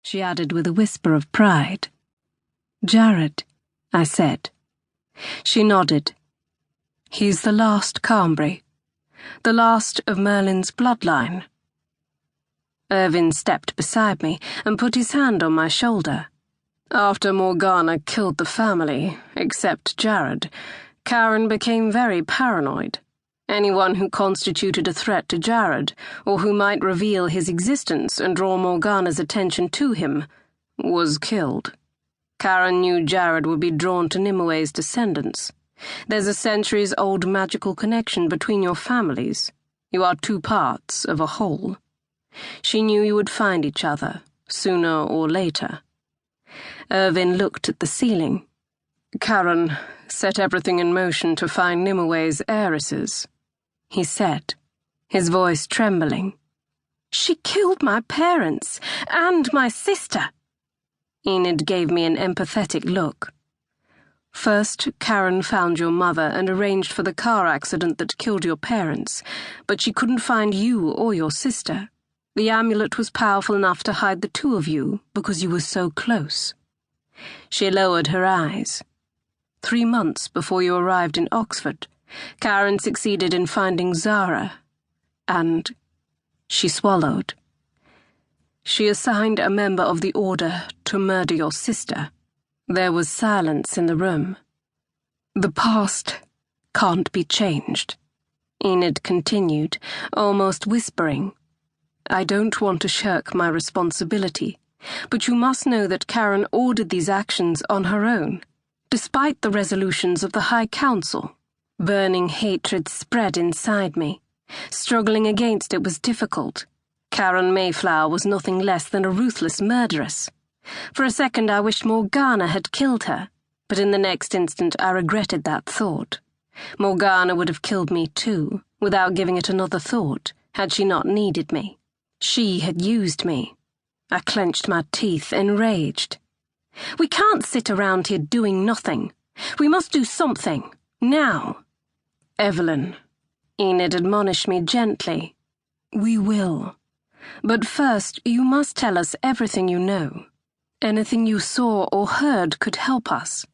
she added with a whisper of pride. Jared, I said. She nodded. He's the last Calmburry, the last of Merlin's bloodline. Irvin stepped beside me and put his hand on my shoulder. After Morgana killed the family, except Jared, Karen became very paranoid. Anyone who constituted a threat to Jared, or who might reveal his existence and draw Morgana's attention to him, was killed. Karen knew Jared would be drawn to Nimue descendants. There's a centuries-old magical connection between your families. You are two parts of a whole. She knew you would find each other, sooner or later. Irvin looked at the ceiling. Karen set everything in motion to find Nimue's heiresses, he said, his voice trembling. She killed my parents and my sister. Enid gave me an empathetic look. First, Karen found your mother and arranged for the car accident that killed your parents, but she couldn't find you or your sister. The amulet was powerful enough to hide the two of you because you were so close. She lowered her eyes. 3 months before you arrived in Oxford, Karen succeeded in finding Zara, and she swallowed. She assigned a member of the Order to murder your sister. There was silence in the room. The past can't be changed, Enid continued, almost whispering. I don't want to shirk my responsibility, but you must know that Karen ordered these actions on her own, despite the resolutions of the High Council. Burning hatred spread inside me. Struggling against it was difficult. Karen Mayflower was nothing less than a ruthless murderess. For a second I wished Morgana had killed her, but in the next instant I regretted that thought. Morgana would have killed me too, without giving it another thought, had she not needed me. She had used me. I clenched my teeth, enraged. We can't sit around here doing nothing. We must do something, now. Evelyn, Enid admonished me gently. We will. But first, you must tell us everything you know. Anything you saw or heard could help us.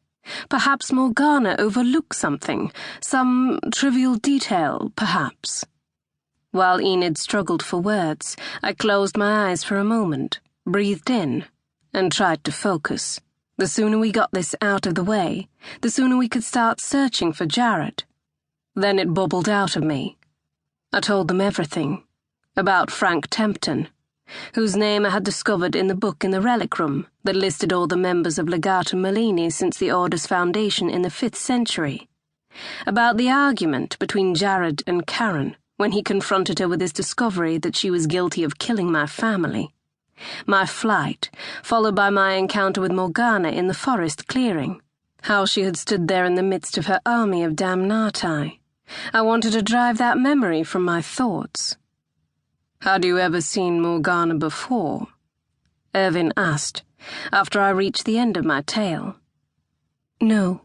Perhaps Morgana overlooked something, some trivial detail, perhaps. While Enid struggled for words, I closed my eyes for a moment, breathed in, and tried to focus. The sooner we got this out of the way, the sooner we could start searching for Jared. Then it bubbled out of me. I told them everything. About Frank Tempton, whose name I had discovered in the book in the relic room that listed all the members of Legata Merlini since the Order's foundation in the 5th century. About the argument between Jared and Karen when he confronted her with his discovery that she was guilty of killing my family. My flight, followed by my encounter with Morgana in the forest clearing. How she had stood there in the midst of her army of damnati. I wanted to drive that memory from my thoughts. Had you ever seen Morgana before? Irvin asked, after I reached the end of my tale. No.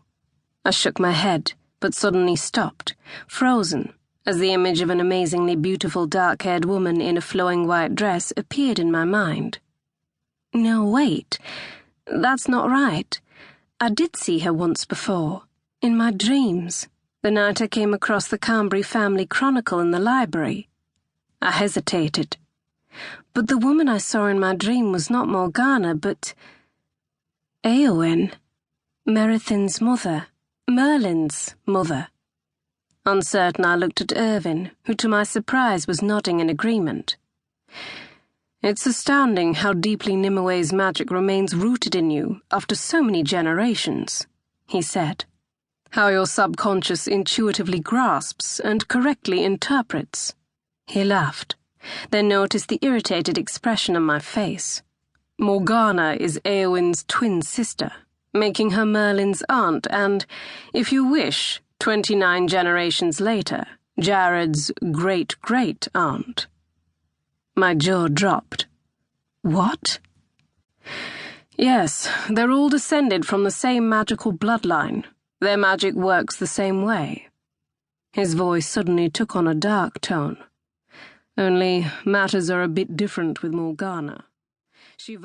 I shook my head, but suddenly stopped, frozen, as the image of an amazingly beautiful dark-haired woman in a flowing white dress appeared in my mind. No, wait. That's not right. I did see her once before, in my dreams, the night I came across the Calmburry family chronicle in the library. I hesitated. But the woman I saw in my dream was not Morgana, but Eowyn, Merithin's mother, Merlin's mother. Uncertain, I looked at Irvin, who to my surprise was nodding in agreement. It's astounding how deeply Nimue's magic remains rooted in you after so many generations, he said. How your subconscious intuitively grasps and correctly interprets. He laughed, then noticed the irritated expression on my face. Morgana is Eowyn's twin sister, making her Merlin's aunt and, if you wish, 29 generations later, Jared's great-great-aunt. My jaw dropped. What? Yes, they're all descended from the same magical bloodline. Their magic works the same way. His voice suddenly took on a dark tone. Only matters are a bit different with Morgana. She